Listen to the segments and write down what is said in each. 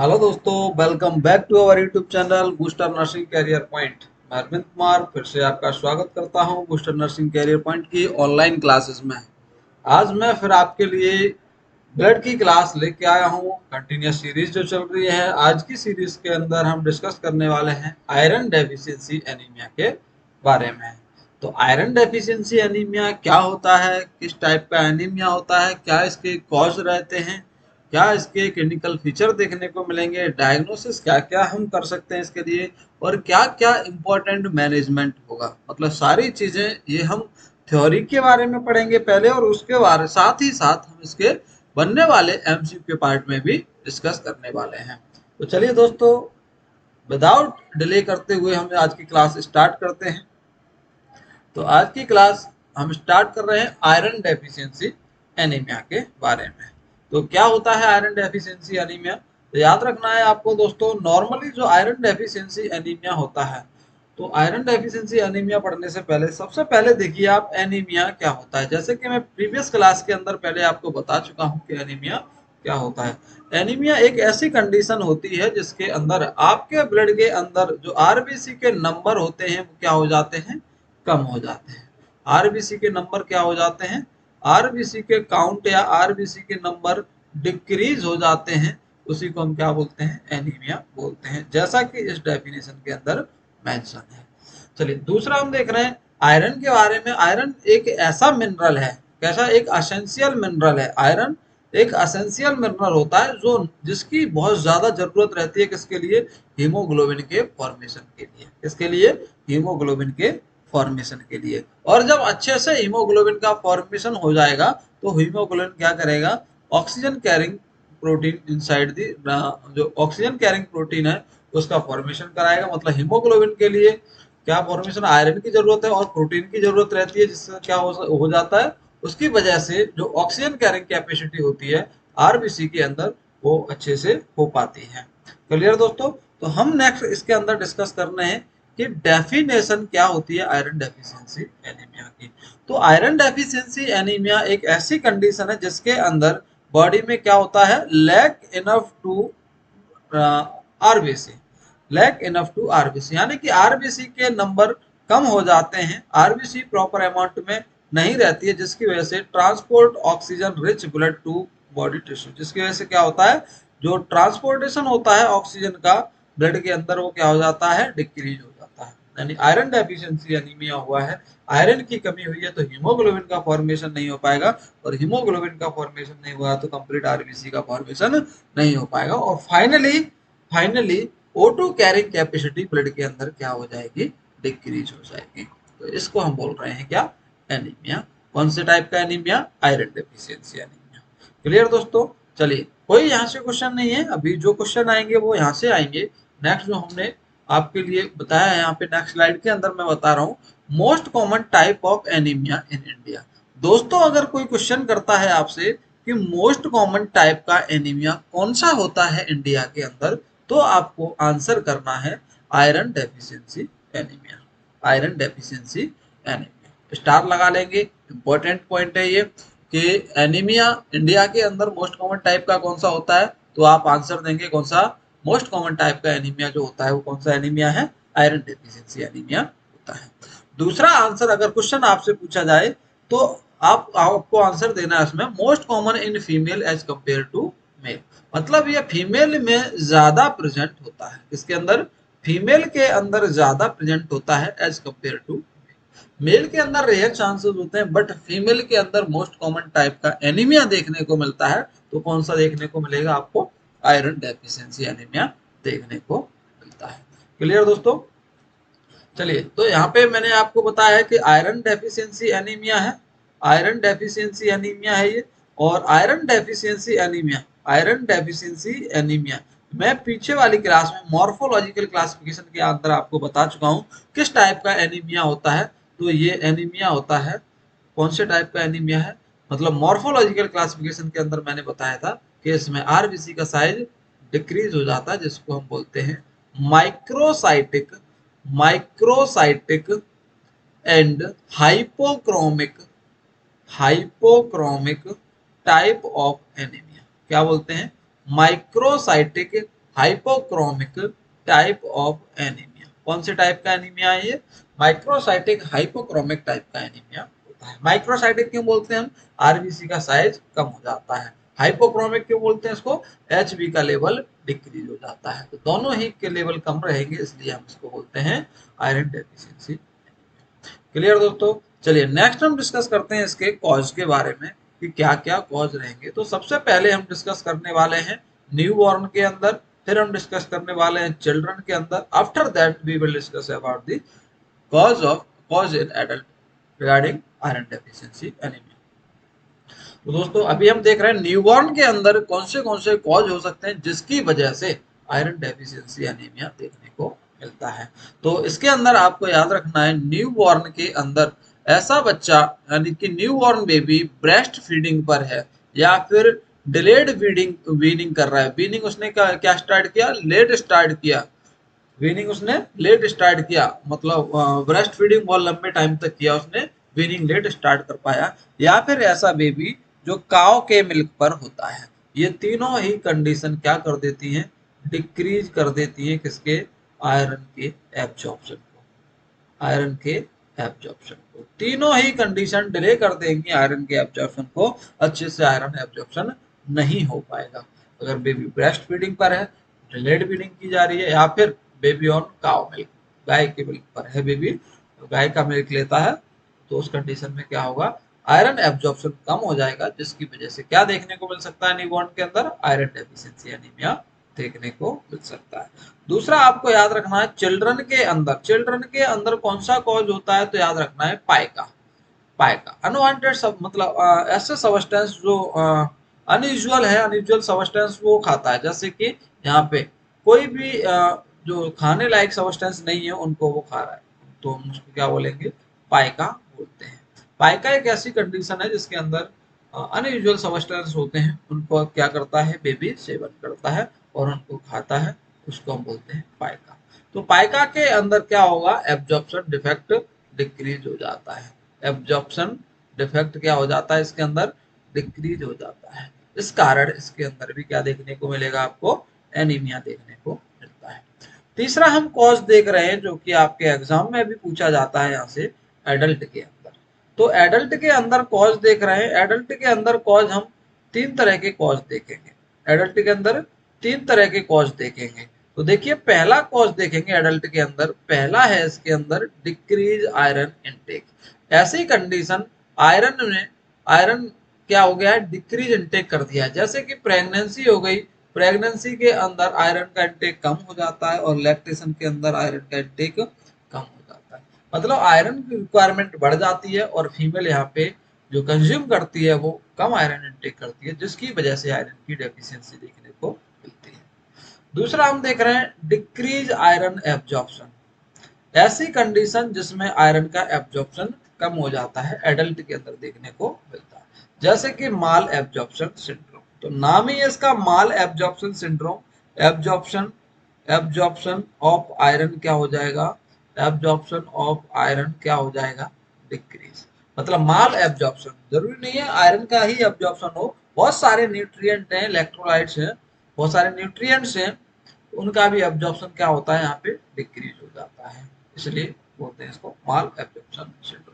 Hello दोस्तों, welcome back to our YouTube channel booster nursing career point. मैं अरविंद कुमार फिर से आपका स्वागत करता हूं बूस्टर नर्सिंग कैरियर पॉइंट की ऑनलाइन क्लासेस में। आज मैं फिर आपके लिए ब्लड की क्लास लेके आया हूं। कंटिन्यूस सीरीज जो चल रही है, आज की सीरीज के अंदर हम डिस्कस करने वाले हैं आयरन डेफिशिएंसी एनीमिया के बारे में। तो आयरन डेफिशिएंसी एनीमिया क्या होता है, किस टाइप का एनीमिया होता है, क्या इसके कॉज रहते हैं, क्या इसके क्लिनिकल फीचर देखने को मिलेंगे, डायग्नोसिस क्या क्या हम कर सकते हैं इसके लिए, और क्या क्या इम्पोर्टेंट मैनेजमेंट होगा। मतलब सारी चीजें ये हम थ्योरी के बारे में पढ़ेंगे पहले, और उसके बारे साथ ही साथ हम इसके बनने वाले एमसीक्यू के पार्ट में भी डिस्कस करने वाले हैं। तो चलिए दोस्तों, विदाउट डिले करते हुए हम आज की क्लास स्टार्ट करते हैं। तो आज की क्लास हम स्टार्ट कर रहे हैं आयरन डेफिशिएंसी एनीमिया के बारे में। तो क्या होता है आयरन डेफिशिएंसी एनीमिया? तो याद रखना है आपको दोस्तों, नॉर्मली जो आयरन डेफिशिएंसी एनीमिया होता है, तो आयरन डेफिशिएंसी एनीमिया पढ़ने से पहले सबसे पहले देखिए आप एनीमिया क्या होता है। जैसे कि मैं प्रीवियस क्लास के अंदर पहले आपको बता चुका हूं कि एनीमिया क्या होता है। एनीमिया एक ऐसी कंडीशन होती है जिसके अंदर आपके ब्लड के अंदर जो आरबीसी के नंबर होते हैं वो क्या हो जाते हैं, कम हो जाते हैं। आरबीसी के नंबर क्या हो जाते हैं, आरबीसी के काउंट या आरबीसी के नंबर डिक्रीज हो जाते हैं। उसी को हम क्या बोलते हैं, एनीमिया बोलते हैं, जैसा कि इस डेफिनेशन के अंदर मेंशन है। चलिए दूसरा हम देख रहे हैं आयरन के बारे में। आयरन एक ऐसा मिनरल है, कैसा, एक असेंशियल मिनरल है। आयरन एक असेंशियल मिनरल होता है जो जिसकी बहुत ज्यादा जरूरत रहती है, किसके लिए, हीमोग्लोबिन के फॉर्मेशन के लिए। किसके लिए, हीमोग्लोबिन के फॉर्मेशन के लिए। और जब अच्छे से हीमोग्लोबिन का फॉर्मेशन हो जाएगा तो हीमोग्लोबिन क्या करेगा, oxygen carrying protein inside the, जो ऑक्सीजन कैरिंग प्रोटीन है उसका फॉर्मेशन कराएगा। मतलब हीमोग्लोबिन के लिए क्या फॉर्मेशन, आयरन की जरूरत है और प्रोटीन की जरूरत रहती है, जिससे क्या हो जाता है, उसकी वजह से जो ऑक्सीजन कैरिंग कैपेसिटी होती है आरबीसी के अंदर वो अच्छे से हो पाती है। क्लियर दोस्तों? तो हम नेक्स्ट इसके अंदर डिस्कस करने हैं कि डेफिनेशन क्या होती है आयरन डेफिशिएंसी एनीमिया की। तो आयरन डेफिशिएंसी एनीमिया एक ऐसी कंडीशन है जिसके अंदर बॉडी में क्या होता है, lack enough to RBC, lack enough to RBC, यानी कि आरबीसी के नंबर कम हो जाते हैं, आरबीसी प्रॉपर अमाउंट में नहीं रहती है, जिसकी वजह से transport oxygen rich blood to body tissue, जिसकी वजह से क्या होता है, जो ट्रांसपोर्टेशन होता है ऑक्सीजन का ब्लड के अंदर वो क्या हो जाता है, डिक्रीज हो जाता है। यानी आयरन डेफिशिएंसी एनीमिया हुआ है, आयरन की कमी हुई है तो हीमोग्लोबिन का फॉर्मेशन नहीं हो पाएगा, और हीमोग्लोबिन का फॉर्मेशन नहीं हुआ तो कंप्लीट आरबीसी का फॉर्मेशन नहीं हो पाएगा, और finally finally O2 carrying capacity blood के अंदर क्या हो जाएगी, डिक्रीज हो जाएगी। तो इसको हम बोल रहे हैं क्या, एनीमिया। कौन से टाइप का anaemia, iron deficiency anaemia. Clear दोस्तों? चलिए, कोई यहाँ से क्वेश्चन नहीं है, अभी जो क्वेश्चन आएंगे वो यहाँ से आएंगे। नेक्स्ट जो हमने आपके लिए बताया है यहाँ पे नेक्स्ट स्लाइड के अंदर मैं बता रहा हूँ, most common type of anaemia in India. दोस्तों अगर कोई क्वेश्चन करता है आपसे कि मोस्ट कॉमन टाइप का एनीमिया कौन सा होता है इंडिया के अंदर, तो आपको आंसर करना है iron deficiency anaemia. Iron deficiency anaemia star लगा लेंगे, इंपॉर्टेंट पॉइंट है ये कि एनीमिया इंडिया के अंदर मोस्ट कॉमन टाइप का कौन सा होता है, तो आप आंसर देंगे कौन सा, मोस्ट कॉमन टाइप का एनीमिया जो होता है वो कौन सा एनीमिया है, आयरन डेफिशिएंसी एनीमिया होता है। दूसरा आंसर, अगर क्वेश्चन आपसे पूछा जाए तो आपको आंसर देना है इसमें, most common in female as compare to male. मतलब ये फीमेल में ज्यादा प्रेजेंट होता है, किसके अंदर, फीमेल के अंदर ज्यादा प्रेजेंट होता है एज कंपेयर टू मेल के अंदर रेयर चांसेस होते हैं, बट फीमेल के अंदर मोस्ट कॉमन टाइप का एनीमिया देखने को मिलता है। तो कौन सा देखने को मिलेगा आपको, आयरन डेफिशिएंसी एनीमिया देखने को मिलता है। क्लियर दोस्तों? चलिए, तो यहाँ पे मैंने आपको बताया है कि आयरन डेफिशिएंसी एनीमिया है, आयरन डेफिशिएंसी एनीमिया है ये। और iron deficiency anaemia, iron deficiency anaemia मैं पीछे वाली क्लास में मॉर्फोलॉजिकल क्लासिफिकेशन के अंदर आपको बता चुका हूँ किस टाइप का एनीमिया होता है। तो ये एनीमिया होता है, कौन से टाइप का एनीमिया है, मतलब मॉर्फोलॉजिकल क्लासिफिकेशन के अंदर मैंने बताया था कि इसमें आरबीसी का साइज डिक्रीज हो जाता है, जिसको हम बोलते हैं microcytic, microcytic and hypochromic, hypochromic type of anaemia. क्या बोलते हैं, microcytic hypochromic type of anaemia. कौन से टाइप का एनीमिया है ये? माइक्रोसाइटिक हाइपोक्रोमिक टाइप का एनीमिया होता है। माइक्रोसाइटिक क्यों बोलते हैं हम? आरबीसी का साइज कम हो जाता है। हाइपोक्रोमिक क्यों बोलते हैं इसको? एचबी का लेवल डिक्रीज हो जाता है। तो दोनों ही के लेवल कम रहेंगे, इसलिए हम इसको बोलते हैं आयरन डेफिशिएंसी। क्लियर दोस्तों? चलिए नेक्स्ट हम डिस्कस करते हैं इसके कॉज के बारे में कि क्या क्या कॉज रहेंगे। तो सबसे पहले हम डिस्कस करने वाले हैं न्यू बॉर्न के अंदर, फिर हम डिस्कस करने वाले हैं चिल्ड्रन के अंदर। After that we will discuss about the cause in adult regarding iron deficiency anaemia. तो दोस्तों अभी हम देख रहे हैं न्यूबॉर्न के अंदर कौन से कॉज हो सकते हैं जिसकी वजह से आयरन डेफिशिएंसी एनीमिया देखने को मिलता है। तो इसके अंदर आपको याद रखना है, न्यूबॉर्न के अंदर ऐसा बच्चा यानी कि न्यूबॉर्न बेबी ब्रेस्ट फीडिंग पर है या फिर डिलेड वीडिंग वीनिंग कर रहा है। वीनिंग उसने क्या स्टार्ट किया? लेट स्टार्ट किया। वीनिंग उसने लेट स्टार्ट किया, मतलब ब्रेस्ट फीडिंग बहुत लंबे टाइम तक किया उसने, वीनिंग लेट स्टार्ट कर पाया। या फिर ऐसा बेबी जो काव के मिल्क पर होता है। ये तीनों ही कंडीशन क्या कर देती हैं? डिक्रीज कर देती हैं किसके? आयरन के एब्जॉर्प्शन को। आयरन के एब्जॉर्प्शन को तीनों ही कंडीशन डिले कर देंगी आयरन के एब्जॉर्प्शन को। अच्छे से आयरन एब्जॉर्प्शन नहीं हो पाएगा। अगर बेबी ब्रेस्ट फीडिंग पर है, डिलेड फीडिंग की जा रही है, या फिर बेबी ऑन काउ मिल्क, गाय के मिल्क पर है बेबी, गाय का मिल्क लेता है, तो उस कंडीशन में क्या होगा? आयरन एब्जॉर्प्शन कम हो जाएगा, जिसकी वजह से क्या देखने को मिल सकता है? न्यूबॉर्न के अंदर आयरन डेफिशिएंसी एनीमिया देखने को मिल सकता है। दूसरा आपको याद रखना है, चिल्ड्रन के अंदर कौन सा कॉज होता है? तो याद रखना है पाइका। पाइका अनवांटेड सब मतलब ऐसे सब्सटेंस जो अनयूजुअल सब्सटेंस वो खाता है। जैसे कि यहाँ पे कोई भी जो खाने लायक सब्सटेंस नहीं है उनको वो खा रहा है, तो हम उसको क्या बोलेंगे? पाइका बोलते हैं। पाइका एक ऐसी कंडीशन है जिसके अंदर अनयूजुअल सब्सटेंस होते हैं, उनको क्या करता है? बेबी सेवन करता है और उनको खाता है, उसको हम बोलते हैं पाइका। तो पाइका के अंदर क्या होगा? एब्जॉर्प्शन डिफेक्ट डिक्रीज हो जाता है। एब्जॉर्प्शन डिफेक्ट क्या हो जाता है? इसके अंदर डिक्रीज हो जाता है। इस कारण इसके अंदर भी क्या देखने को मिलेगा आपको? एनीमिया देखने को मिलता है। तीसरा हम कॉज देख रहे हैं जो कि आपके एग्जाम में भी पूछा जाता है यहाँ से, एडल्ट के अंदर। तो एडल्ट के अंदर कॉज देख रहे हैं। एडल्ट के अंदर कॉज हम तीन तरह के कॉज देखेंगे। एडल्ट के अंदर तीन तरह के कॉज देखेंगे। तो देखिए पहला कॉज देखेंगे एडल्ट के अंदर, पहला है इसके अंदर डिक्रीज आयरन इनटेक। ऐसी कंडीशन आयरन क्या हो गया है? डिक्रीज इनटेक कर दिया है। जैसे कि प्रेगनेंसी हो गई, प्रेगनेंसी के अंदर आयरन का इनटेक कम हो जाता है और लैक्टेशन के अंदर आयरन का इनटेक कम हो जाता है। मतलब आयरन की रिक्वायरमेंट बढ़ जाती है और फीमेल यहाँ पे जो कंज्यूम करती है वो कम आयरन इनटेक करती है, जिसकी वजह से आयरन की डेफिशिएंसी देखने को मिलती है। दूसरा हम देख रहे हैं डिक्रीज आयरन एब्जॉर्प्शन। ऐसी कंडीशन जिसमें आयरन का एब्जॉर्प्शन कम हो जाता है, एडल्ट के अंदर देखने को मिलता है। जैसे कि माल एब्जॉर्प्शन सिंड्रोम, तो नाम ही है इसका malabsorption syndrome. Absorption absorption of iron क्या हो जाएगा? एब्जॉर्प्शन ऑफ आयरन क्या हो जाएगा? डिक्रीज। मतलब माल एब्जॉर्प्शन, जरूरी नहीं है आयरन का ही एब्जॉर्प्शन हो, बहुत सारे न्यूट्रिएंट हैं, इलेक्ट्रोलाइट्स हैं, बहुत सारे न्यूट्रिएंट्स हैं, उनका भी एब्जॉर्प्शन क्या होता है? यहाँ पे डिक्रीज हो जाता है, इसलिए बोलते हैं इसको माल एब्जॉर्प्शन सिंड्रोम।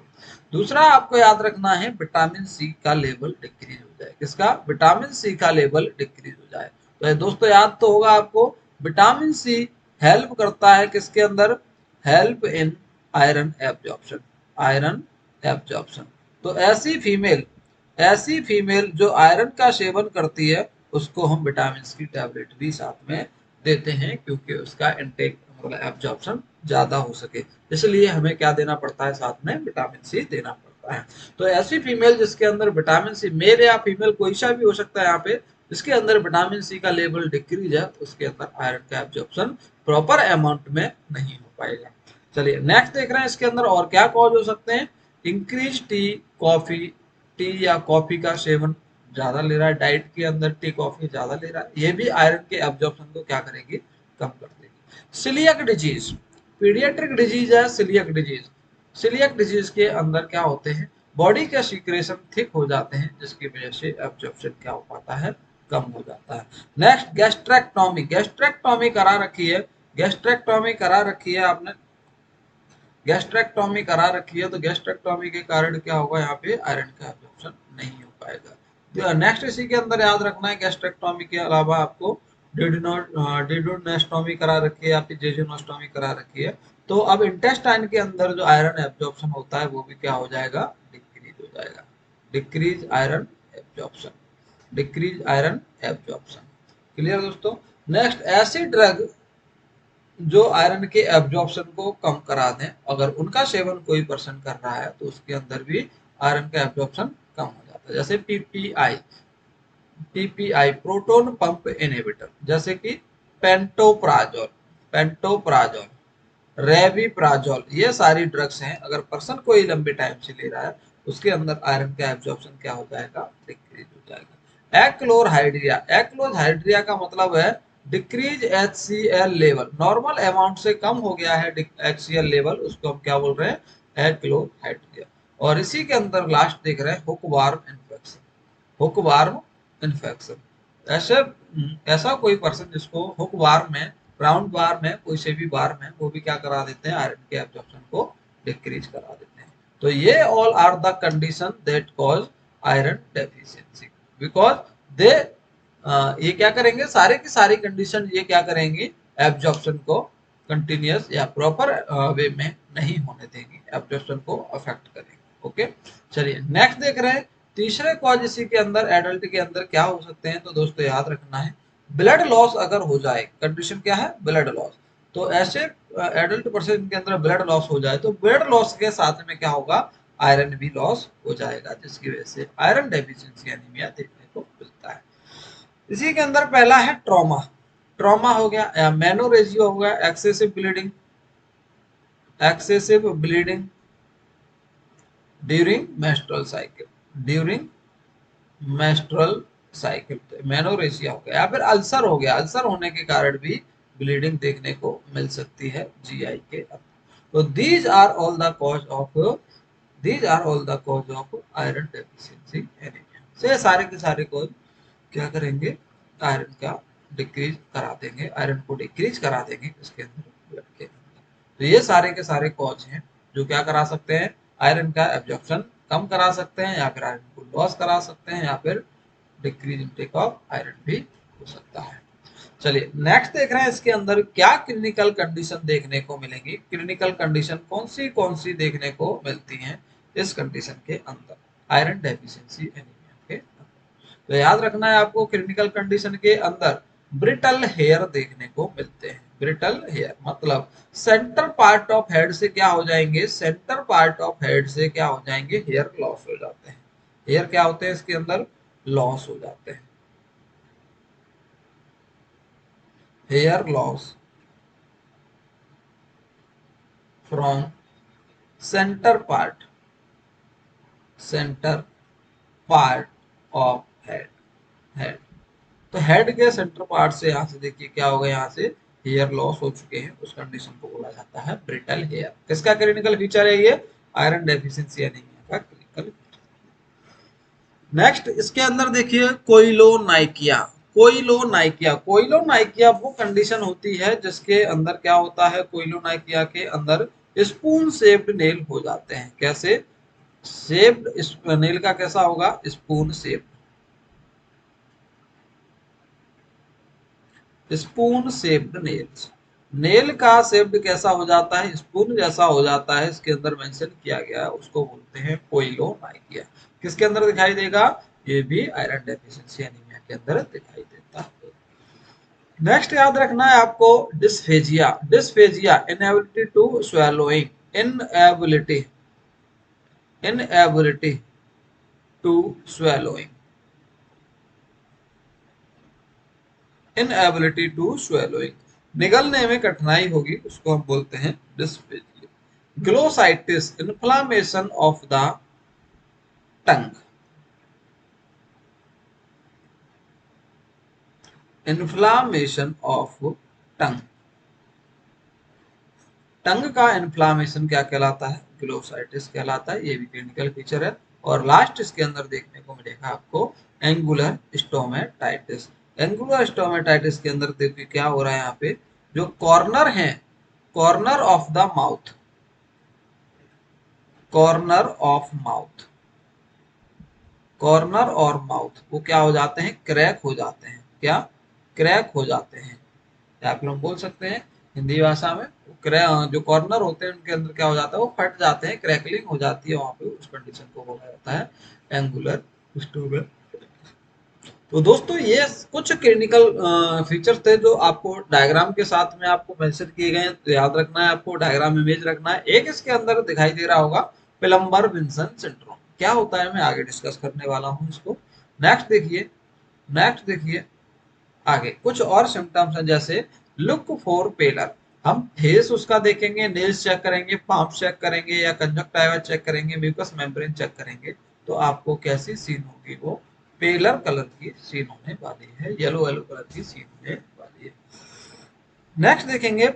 दूसरा आपको याद रखना है, विटामिन सी का लेवल डिक्रीज हो जाए। किसका? विटामिन सी का लेवल डिक्रीज हो जाए। तो दोस्तों याद तो होगा आपको, विटामिन सी हेल्प करता है किसके अंदर? Help in iron absorption. Iron absorption. तो ऐसी फीमेल जो आयरन का सेवन करती है उसको हम विटामिन की टैबलेट भी साथ में देते हैं, क्योंकि उसका इनटेक मतलब एब्जॉर्प्शन ज्यादा हो सके, इसलिए हमें क्या देना पड़ता है? साथ में विटामिन सी देना पड़ता है। तो ऐसी फीमेल जिसके अंदर विटामिन सी, मेल या फीमेल कोई सा भी हो सकता है यहाँ पे, जिसके अंदर विटामिन सी का लेवल डिक्रीज है, तो उसके अंदर आयरन का एब्जॉर्प्शन प्रॉपर अमाउंट में नहीं हो पाएगा। चलिए नेक्स्ट देख रहे हैं इसके अंदर और क्या कॉज हो सकते हैं। इंक्रीज टी या कॉफी का सेवन ज्यादा ले रहा है, डाइट के अंदर टी कॉफी ज्यादा ले रहा है, ये भी आयरन के एब्जॉर्प्शन को क्या करेगी? कम कर देगी। सिलियक डिजीज, पीडियाट्रिक डिजीज है सिलियक डिजीज। सिलियक डिजीज के अंदर क्या होते हैं? बॉडी के सीक्रेशन थिक हो जाते हैं, जिसकी वजह से एब्जॉर्प्शन क्या हो पाता है? कम हो जाता है। नेक्स्ट गैस्ट्रेक्टोमी, गैस्ट्रेक्टोमी करा रखी है, गैस्ट्रेक्टोमी करा रखी है आपने, गैस्ट्रेक्टोमी करा रखी है तो गैस्ट्रेक्टोमी के कारण क्या होगा, यहाँ पे आयरन का एब्जॉर्प्शन नहीं हो पाएगा। नेक्स्ट इसी के अंदर याद रखना है, गैस्ट्रेक्टोमी के अलावा आपको डिडोनेस्टोमी करा रखी है या फिर जेजुनोस्टोमी करा रखी है। तो अब इंटेस्टाइन के अंदर जो आयरन एब्जॉर्प्शन होता है वो भी क्या हो जाएगा, डिक्रीज हो जाएगा। Decrease iron absorption, decrease iron absorption. Clear दोस्तों। नेक्स्ट ऐसी ड्रग जो आयरन के एब्जॉर्प्शन को कम करा दें, अगर उनका सेवन कोई पर्सन कर रहा है तो उसके अंदर भी आयरन का एब्जॉर्प्शन कम हो जाता है। जैसे PPI, PPI proton pump inhibitor, जैसे कि पेंटोप्राजोल, पेंटोप्राजोल, रेविप्राजोल, ये सारी ड्रग्स हैं। अगर पर्सन कोई लंबे टाइम से ले रहा है उसके अंदर आयरन का एब्जॉर्प्शन क्या हो जाएगा, डिक्रीज हो जाएगा। एक्लोरहाइड्रिया, एक्लोरहाइड्रिया का मतलब है decrease HCl level, normal amount से कम हो गया है HCl लेवल, उसको हम क्या बोल रहे हैं, एक्लोरहाइड्रिया। और इसी के अंदर लास्ट देख रहे हैं हुकवार्म इन्फेक्शन, हुकवार्म इन्फेक्शन। ऐसे ऐसा कोई पर्सन जिसको हुक बार में, राउंड बार में, कोई से भी बार में, वो भी क्या करा देते हैं, आयरन के एब्जॉर्प्शन को डिक्रीज करा देते हैं। तो ये all are the condition that cause iron deficiency, because they ये क्या करेंगे, सारे की सारी कंडीशन ये क्या करेंगी, एब्जॉर्प्शन को कंटिन्यूअस या प्रॉपर वे में नहीं होने देंगी, एब्जॉर्प्शन को अफेक्ट करेंगे। ओके, चलिए नेक्स्ट देख रहे हैं। तीसरे कॉज इसी के अंदर एडल्ट के अंदर क्या हो सकते हैं, तो दोस्तों याद रखना है ब्लड लॉस अगर हो जाए, कंडीशन क्या है, ब्लड लॉस। तो ऐसे एडल्ट पर्सन के अंदर ब्लड लॉस हो जाए तो ब्लड लॉस के साथ में क्या होगा, आयरन भी लॉस हो जाएगा, जिसकी वजह से आयरन डेफिशिएंसी एनीमिया देखने को मिलता है। इसी के अंदर पहला है ट्रॉमा, ट्रॉमा हो गया, मेनोरेजिया हो गया, excessive bleeding, excessive bleeding during menstrual cycle, during menstrual cycle, menorrhagia हो गया, या फिर अल्सर हो गया, अल्सर होने के कारण भी ब्लीडिंग देखने को मिल सकती है जीआई के अंदर। तो these are all the cause of, these are all the cause of iron deficiency anaemia. से सारे के सारे कॉज क्या करेंगे, आयरन का डिक्रीज करा देंगे, आयरन को डिक्रीज करा देंगे इसके अंदर, ब्लड के अंदर। तो ये सारे के सारे कॉज हैं जो क्या करा सकते हैं, आयरन का एब्जॉर्प्शन कम करा सकते हैं, या फिर आयरन को लॉस करा सकते हैं, या फिर डिक्रीज इनटेक ऑफ आयरन भी हो सकता है। चलिए नेक्स्ट देख रहे हैं, इसके अंदर क्या क्लिनिकल कंडीशन देखने को मिलेंगी, क्लिनिकल कंडीशन कौन सी देखने को मिलती हैं इस कंडीशन के अंदर, आयरन डेफिशिएंसी एनीमिया के अंदर। तो याद रखना है आपको, क्लिनिकल कंडीशन के अंदर ब्रिटल हेयर देखने को मिलते हैं। ब्रिटल हेयर मतलब सेंटर पार्ट ऑफ हेड से क्या हो जाएंगे, सेंटर पार्ट ऑफ हेड से क्या हो जाएंगे, हेयर लॉस हो जाते हैं। हेयर क्या होते हैं इसके अंदर, लॉस हो जाते हैं, hair loss from centre part, centre part of head, head. तो हेड के सेंटर पार्ट से यहाँ से देखिए क्या होगा, यहाँ से हेयर लॉस हो चुके हैं, उस कंडीशन को बोला जाता है ब्रिटल हेयर। किसका क्लिनिकल फीचर है ये, आयरन डेफिशिएंसी एनीमिया का क्लिनिकल। नेक्स्ट इसके अंदर देखिए कोइलोनाइकिया, कोइलोनाइकिया, कोइलोनाइकिया वो कंडीशन होती है जिसके अंदर क्या होता है, कोइलोनाइकिया के अंदर स्पून शेप्ड नेल हो जाते हैं। कैसे शेप्ड नेल का कैसा होगा, spoon shaped, spoon shaped nails, nail का शेप्ड कैसा हो जाता है, स्पून जैसा हो जाता है, इसके अंदर मेंशन किया गया है, उसको बोलते हैं कोइलोनाइकिया। किसके अंदर दिखाई देगा, ये भी आयरन डेफिशिएंसी एनीमिया के अंदर दिखाई देता है। नेक्स्ट याद रखना है आपको dysphagia, dysphagia inability to swallowing, inability, inability to swallowing, inability to swallowing, निगलने में कठिनाई होगी, उसको हम बोलते हैं dysphagia. Glossitis inflammation of the tongue, inflammation of tongue, tongue का इन्फ्लामेशन क्या कहलाता है, ग्लोसाइटिस कहलाता है। ये भी क्लिनिकल फीचर है, और लास्ट इसके अंदर देखने को मिलेगा आपको एंगुलर स्टोमेटाइटिस। एंगुलर स्टोमेटाइटिस के अंदर देखिए क्या हो रहा है, यहाँ पे जो कॉर्नर है, corner of the mouth, corner of mouth, corner और माउथ वो क्या हो जाते हैं, क्रैक हो जाते हैं। क्या, क्रैक हो जाते हैं, या आप लोग बोल सकते हैं हिंदी भाषा में जो कॉर्नर होते हैं उनके अंदर क्या हो जाता है, वो फट जाते हैं, क्रैकलिंग हो जाती है वहां पे, उस कंडीशन को बोला जाता है एंगुलर स्टोमेटाइटिस। तो दोस्तों ये कुछ क्लिनिकल फीचर्स थे जो आपको डायग्राम के साथ में आपको मेंशन किए गए हैं, तो याद रखना है आपको, डायग्राम इमेज रखना है। एक इसके अंदर दिखाई दे रहा होगा प्लम्बर विंसन सिंड्रोम, क्या होता है मैं आगे डिस्कस करने वाला हूँ इसको। नेक्स्ट देखिए, नेक्स्ट देखिए आगे कुछ और सिम्टम्स हैं, जैसे लुक फॉर पेलर, हम फेस उसका देखेंगे, नेल्स चेक करेंगे, पाम चेक करेंगे या कंजक्टिवा चेक करेंगे, म्यूकस मेम्ब्रेन चेक करेंगे, तो आपको कैसी सीन होगी, वो पेलर कलर की सीन होने वाली है, येलो येलो कलर की सीन होने वाली है। नेक्स्ट देखेंगे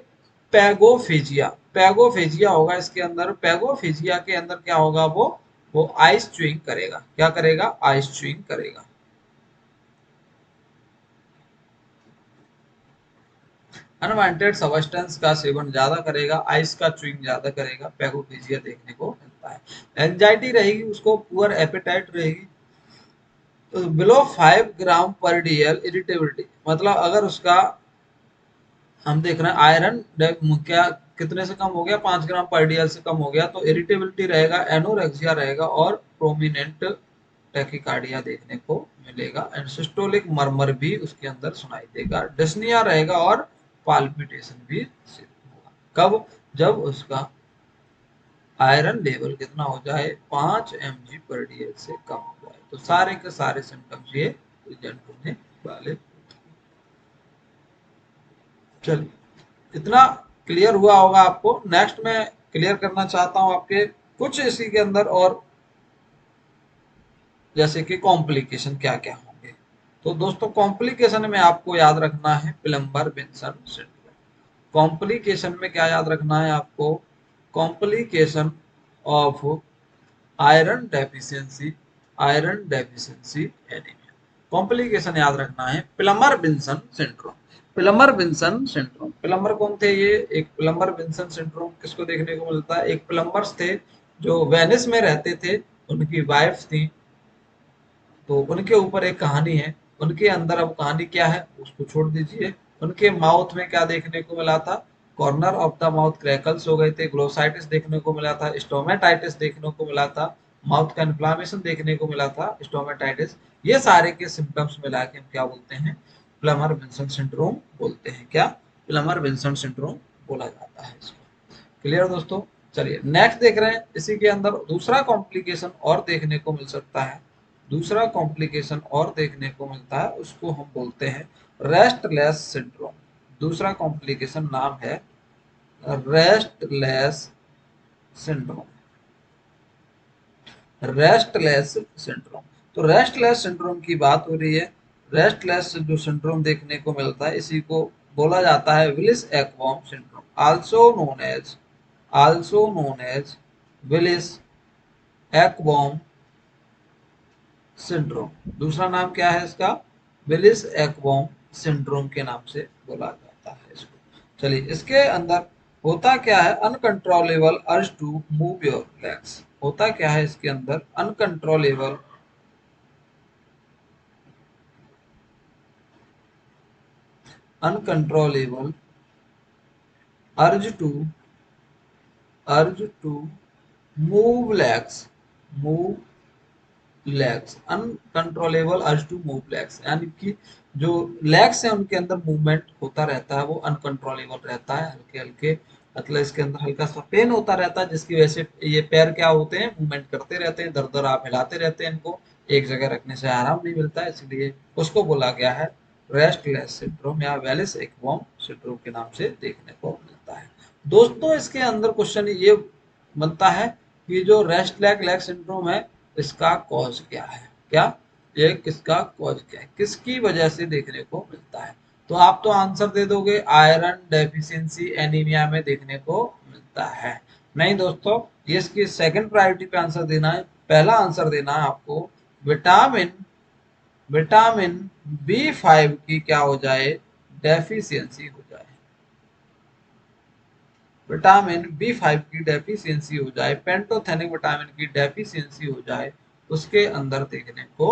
पैगोफेजिया, पैगोफेजिया होगा इसके अंदर। पैगोफेजिया के अंदर क्या होगा, वो आइस च्युइंग करेगा, क्या करेगा, आइस च्युइंग करेगा। अनवांटेड सब्सटेंस का सेवन ज्यादा करेगा, आइस का च्युइंग ज्यादा करेगा, पैगोफेजिया देखने को मिलता है। एंजाइटी रहेगी उसको, पुअर एपेटाइट रहेगी, बिलो 5 ग्राम पर डीएल इरिटेबिलिटी, मतलब अगर उसका हम देख रहे हैं आयरन क्या कितने से कम हो गया, 5 ग्राम पर डीएल से कम हो गया, तो इरिटेबिलिटी रहेगा, एनोरेक्सिया रहेगा और प्रोमिनेंट टैकिकार्डिया देखने को मिलेगा, एंड सिस्टोलिक मरमर भी उसके अंदर सुनाई देगा, डिस्निया रहेगा और पाल्पिटेशन भी होगा। कब, जब उसका आयरन लेवल कितना हो जाए, 5 mg पर डीएल से कम हो जाए, तो सारे के सारे सिम्टम्स ये प्रेजेंट होने वाले। चलिए इतना क्लियर हुआ होगा आपको। नेक्स्ट मैं क्लियर करना चाहता हूं आपके कुछ इसी के अंदर और, जैसे कि कॉम्प्लिकेशन क्या क्या होंगे। तो दोस्तों कॉम्प्लिकेशन में आपको याद रखना है प्लम्बर विंसन सिंड्रोम। कॉम्प्लिकेशन में क्या याद रखना है आपको, complication of iron deficiency, iron deficiency anaemia. Complication याद रखना है Plummer Vinson syndrome, Plummer Vinson syndrome. Plummer कौन थे ये, एक प्लमर विंसन सिंड्रोम किसको देखने को मिलता है, एक प्लम्बर्स थे जो वेनिस में रहते थे, उनकी वाइफ थी, तो उनके ऊपर एक कहानी है, उनके अंदर अब कहानी क्या है उसको छोड़ दीजिए। उनके माउथ में क्या देखने को मिला था, corner of the mouth crackles हो गए थे, ग्लोसाइटिस देखने को मिला था, स्टोमेटाइटिस देखने को मिला था, माउथ का इन्फ्लामेशन देखने को मिला था, स्टोमेटाइटिस, ये सारे के सिम्टम्स मिला के हम क्या बोलते हैं, प्लमर विंसन सिंड्रोम बोलते हैं। क्या, प्लमर विंसन सिंड्रोम बोला जाता है इसको। क्लियर दोस्तों। चलिए नेक्स्ट देख रहे हैं, इसी के अंदर दूसरा कॉम्प्लिकेशन और देखने को मिल सकता है, दूसरा कॉम्प्लिकेशन और देखने को मिलता है, उसको हम बोलते हैं रेस्टलेस सिंड्रोम। दूसरा कॉम्प्लिकेशन नाम है रेस्टलेस सिंड्रोम, रेस्टलेस सिंड्रोम। तो रेस्टलेस सिंड्रोम की बात हो रही है, रेस्टलेस जो सिंड्रोम देखने को मिलता है इसी को बोला जाता है विलिस एक्वॉर्म सिंड्रोम, आल्सो नोन एज विलिस एक्वॉर्म सिंड्रोम। दूसरा नाम क्या है इसका, विलिस एक्वॉर्म सिंड्रोम के नाम से बोला जाता है इसको। चलिए इसके अंदर होता क्या है, uncontrollable urge to move your legs. होता क्या है इसके अंदर, uncontrollable uncontrollable urge to urge to move legs, move legs, uncontrollable urge to move legs, यानी कि जो लेग्स है उनके अंदर मूवमेंट होता रहता है, वो अनकंट्रोलेबल रहता है, हल्के हल्के, मतलब इसके अंदर हल्का सा पेन होता रहता है, जिसकी वजह से ये पैर क्या होते हैं, मूवमेंट करते रहते हैं, दर दर आप हिलाते रहते हैं, इनको एक जगह रखने से आराम नहीं मिलता है, इसलिए उसको बोला गया है रेस्टलेस सिंड्रोम या वेलिस एक्वॉर्म सिंड्रोम के नाम से देखने को मिलता है। दोस्तों इसके अंदर क्वेश्चन ये बनता है कि जो रेस्टलेस सिंड्रोम है इसका कॉज क्या है, क्या ये किसका कॉज क्या है, किसकी वजह से देखने को मिलता है। तो आप तो आंसर दे दोगे आयरन डेफिशिएंसी एनीमिया में देखने को मिलता है। नहीं दोस्तों, ये इसकी सेकंड प्रायोरिटी पे आंसर देना है, पहला आंसर देना है आपको, विटामिन विटामिन B5 की क्या हो जाए, डेफिशिएंसी हो जाए। विटामिन B5 की डेफिशिएंसी हो जाए, पेंटोथेनिक विटामिन की डेफिशिएंसी हो जाए, उसके अंदर देखने को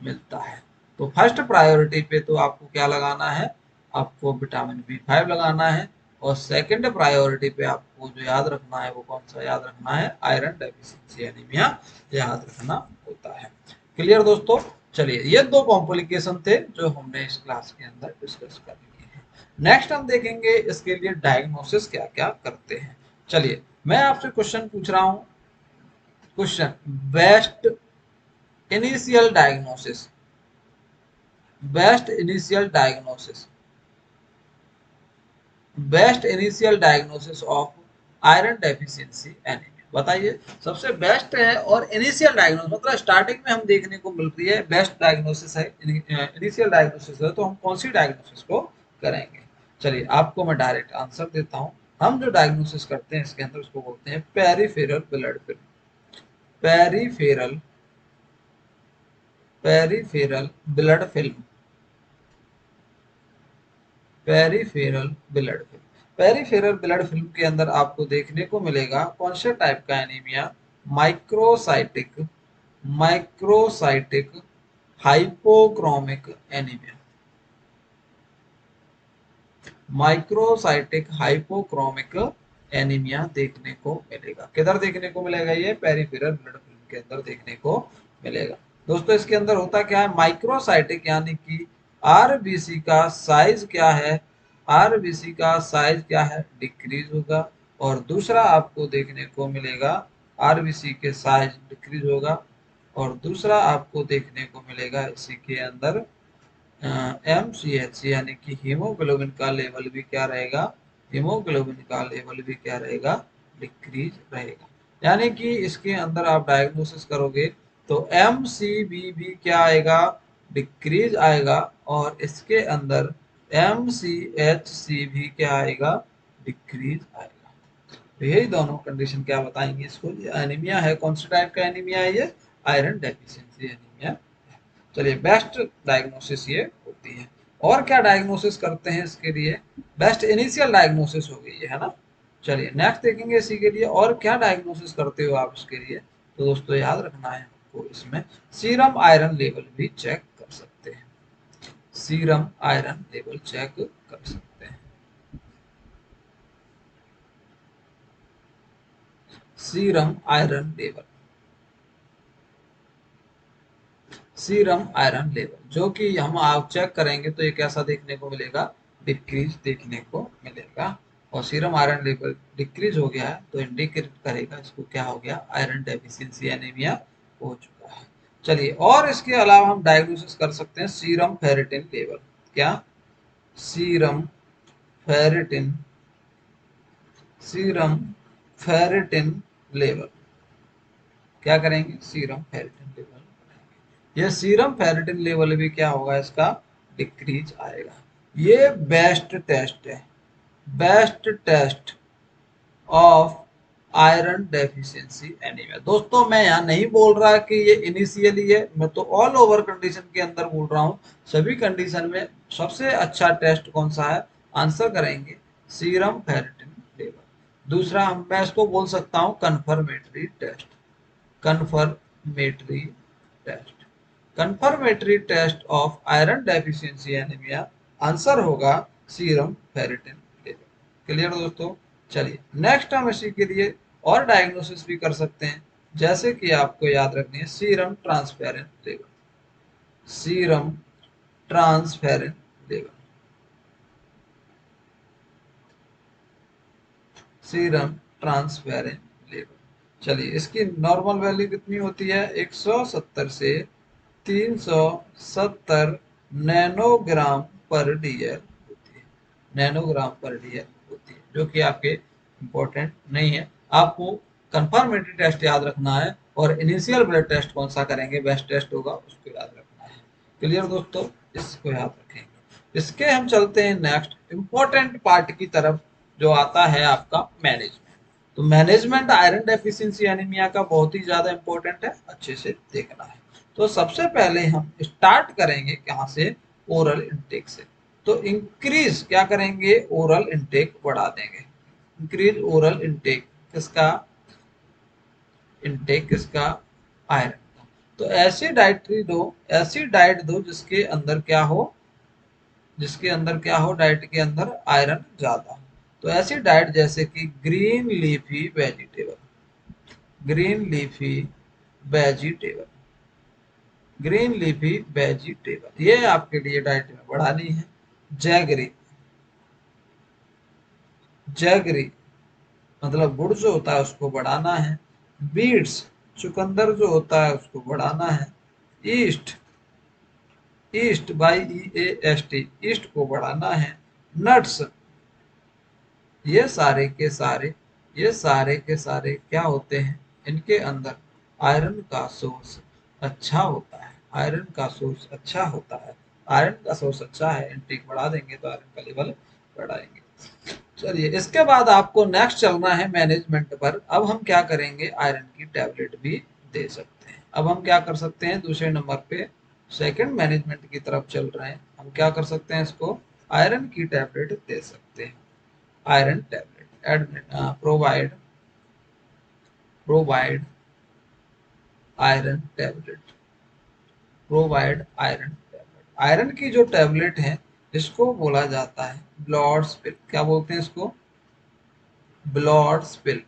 मिलता है। तो फर्स्ट प्रायोरिटी पे तो आपको क्या लगाना है, आपको विटामिन B5 लगाना है। और सेकंड प्रायोरिटी पे आपको जो याद रखना है वो कौन सा याद रखना है, आयरन डेफिशिएंसी एनीमिया याद रखना होता है। क्लियर दोस्तों। चलिए, ये दो कॉम्प्लिकेशन थे जो हमने इस क्लास के अंदर डिस्कस कर लिए हैं। नेक्स्ट हम देखेंगे इसके लिए डायग्नोसिस क्या क्या करते हैं। चलिए, मैं आपसे क्वेश्चन पूछ रहा हूं। Question, best initial diagnosis, best initial diagnosis, best initial diagnosis of iron deficiency anaemia बताइए। सबसे बेस्ट है और इनिशियल डायग्नोसिस मतलब स्टार्टिंग में हम देखने को मिल रही है, बेस्ट डायग्नोसिस है, इनिशियल डायग्नोसिस है, तो हम कौन सी डायग्नोसिस को करेंगे। चलिए, आपको मैं डायरेक्ट आंसर देता हूं। हम जो डायग्नोसिस करते हैं इसके अंदर उसको बोलते हैं peripheral blood film. Peripheral peripheral blood film, peripheral blood film. Peripheral blood film के अंदर आपको देखने को मिलेगा कौन से टाइप का anaemia, microcytic, microcytic hypochromic anaemia, microcytic hypochromic anaemia देखने को मिलेगा। किधर देखने को मिलेगा, ये पेरिफेरल ब्लड फिल्म के अंदर देखने को मिलेगा। दोस्तों, इसके अंदर होता क्या है, माइक्रोसाइटिक यानी कि आरबीसी का साइज क्या है, आरबीसी का साइज क्या है, डिक्रीज होगा। और दूसरा आपको देखने को मिलेगा, आरबीसी के साइज डिक्रीज होगा। और दूसरा आपको देखने को मिलेगा इसी के अंदर MCH यानी कि हीमोग्लोबिन का लेवल भी क्या रहेगा, हीमोग्लोबिन का लेवल भी क्या रहेगा, डिक्रीज रहेगा। यानी कि इसके अंदर आप डायग्नोसिस करोगे तो MCV भी क्या आएगा, डिक्रीज आएगा। और इसके अंदर MCHC भी क्या आएगा, डिक्रीज आएगा। तो यही दोनों कंडीशन क्या बताएंगे इसको, ये एनीमिया है। कौन सा टाइप का एनीमिया है ये, आयरन डेफिशिएंसी एनीमिया। चलिए, बेस्ट डायग्नोसिस ये होती है। और क्या डायग्नोसिस करते हैं इसके लिए, बेस्ट इनिशियल डायग्नोसिस हो गई है ना। चलिए, नेक्स्ट देखेंगे इसी के लिए और क्या डायग्नोसिस करते हो आप इसके लिए। तो दोस्तों, याद रखना है आपको, इसमें सीरम आयरन लेवल भी चेक कर सकते हैं, सीरम आयरन लेवल चेक कर सकते हैं, serum iron level, serum iron level जो कि हम आप चेक करेंगे तो ये कैसा देखने को मिलेगा, डिक्रीज देखने को मिलेगा। और सीरम आयरन लेवल डिक्रीज हो गया है तो इंडिकेट करेगा इसको क्या हो गया, आयरन डेफिशिएंसी एनीमिया हो चुका है। चलिए, और इसके अलावा हम डायग्नोसिस कर सकते हैं सीरम फेरिटिन लेवल। क्या, serum ferritin, serum ferritin level क्या करेंगे, सीरम फेरिटिन लेवल, ये सीरम फेरिटिन लेवल भी क्या होगा इसका, डिक्रीज आएगा। ये बेस्ट टेस्ट है, best test of iron deficiency anaemia. दोस्तों, मैं यहाँ नहीं बोल रहा कि ये इनिशियली है, मैं तो ऑल ओवर कंडीशन के अंदर बोल रहा हूँ। सभी कंडीशन में सबसे अच्छा टेस्ट कौन सा है, आंसर करेंगे सीरम फेरिटिन लेवल। दूसरा मैं इसको बोल सकता हूँ confirmatory test, confirmatory test, confirmatory test of iron deficiency anaemia answer होगा सीरम फेरिटिन लेवल। क्लियर दोस्तों। चलिए, नेक्स्ट हम इसी के लिए और डायग्नोसिस भी कर सकते हैं, जैसे कि आपको याद रखनी है serum transferrin level, serum transferrin level, serum transferrin level. चलिए, इसकी नॉर्मल वैल्यू कितनी होती है, 170 से 370 नैनोग्राम पर डीएल होती है, नैनोग्राम पर डीएल होती है, जो कि आपके इम्पोर्टेंट नहीं है। आपको कंफर्मेटरी टेस्ट याद रखना है और इनिशियल ब्लड टेस्ट कौन सा करेंगे, बेस्ट टेस्ट होगा, उसको याद रखना है। क्लियर दोस्तों, इसको याद रखेंगे। इसके हम चलते हैं नेक्स्ट इम्पोर्टेंट पार्ट की तरफ, जो आता है आपका मैनेजमेंट। तो मैनेजमेंट आयरन डेफिशिएंसी एनीमिया का बहुत ही ज्यादा इंपॉर्टेंट है, अच्छे से देखना है। तो सबसे पहले हम स्टार्ट करेंगे कहाँ से, ओरल इनटेक से। तो इंक्रीज क्या करेंगे, ओरल इनटेक बढ़ा देंगे। इंक्रीज ओरल इनटेक किसका, इनटेक किसका, आयरन का। तो ऐसी डाइट दो जिसके अंदर क्या हो, डाइट के अंदर आयरन ज्यादा हो। तो ऐसी डाइट जैसे कि green leafy vegetable, green leafy vegetable, green leafy vegetable, ये आपके लिए डाइट में बढ़ानी है। जैगरी, जैगरी मतलब गुड़ जो होता है उसको बढ़ाना है। बीट्स, चुकंदर जो होता है उसको बढ़ाना है। East, east by E A S T, east को बढ़ाना है। नट्स, ये सारे के सारे, ये सारे के सारे क्या होते हैं, इनके अंदर आयरन का सोर्स अच्छा होता है, आयरन का सोर्स अच्छा होता है। आयरन का सोर्स अच्छा है, इनटेक बढ़ा देंगे तो आयरन का लेवल बढ़ाएंगे। चलिए इसके बाद आपको नेक्स्ट चलना है मैनेजमेंट पर। अब हम क्या करेंगे, आयरन की टैबलेट भी दे सकते हैं। अब हम क्या कर सकते हैं, दूसरे नंबर पे सेकंड मैनेजमेंट की तरफ चल रहे हैं। हम क्या कर सकते हैं, इसको आयरन की टैबलेट दे सकते हैं। Iron tablet admit provide, provide iron tablet, provide iron tablet. Iron की जो टैबलेट है इसको बोला जाता है ब्लॉड स्पिल। क्या बोलते हैं इसको, ब्लॉड स्पिल।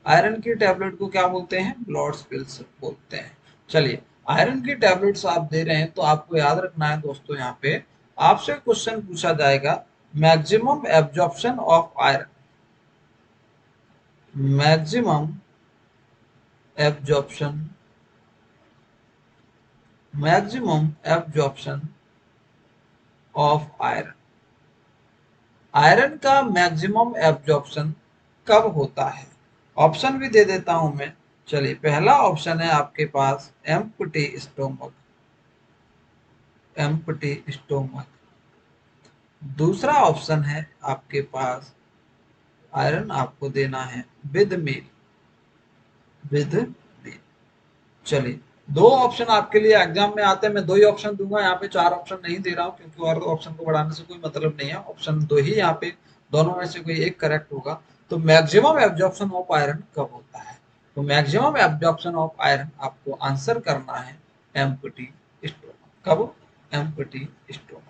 आयरन की टैबलेट को क्या बोलते हैं, ब्लॉड स्पिल्स बोलते हैं। चलिए आयरन की टैबलेट्स आप दे रहे हैं तो आपको याद रखना है दोस्तों, यहाँ पे आपसे क्वेश्चन पूछा जाएगा maximum absorption of iron, maximum absorption, maximum absorption of iron. Iron का मैक्सिमम एब्जॉर्प्शन कब होता है, ऑप्शन भी दे देता हूं मैं। चलिए पहला ऑप्शन है आपके पास एम्प्टी स्टोमक, एम्प्टी स्टोमक। दूसरा ऑप्शन है आपके पास आयरन आपको देना है विद मील, विद मील। चलिए दो ऑप्शन आपके लिए एग्जाम में आते हैं, मैं दो ही ऑप्शन दूंगा, यहाँ पे चार ऑप्शन नहीं दे रहा हूँ क्योंकि और ऑप्शन को बढ़ाने से कोई मतलब नहीं है। ऑप्शन दो ही यहाँ पे, दोनों में से कोई एक करेक्ट होगा। तो मैक्सिमम एब्जॉर्प्शन ऑफ आयरन कब होता है, तो मैक्सिमम एब्जॉर्प्शन ऑफ आयरन आपको आंसर करना है एम्प्टी स्टोमक। कब, एम्प्टी स्टोमक।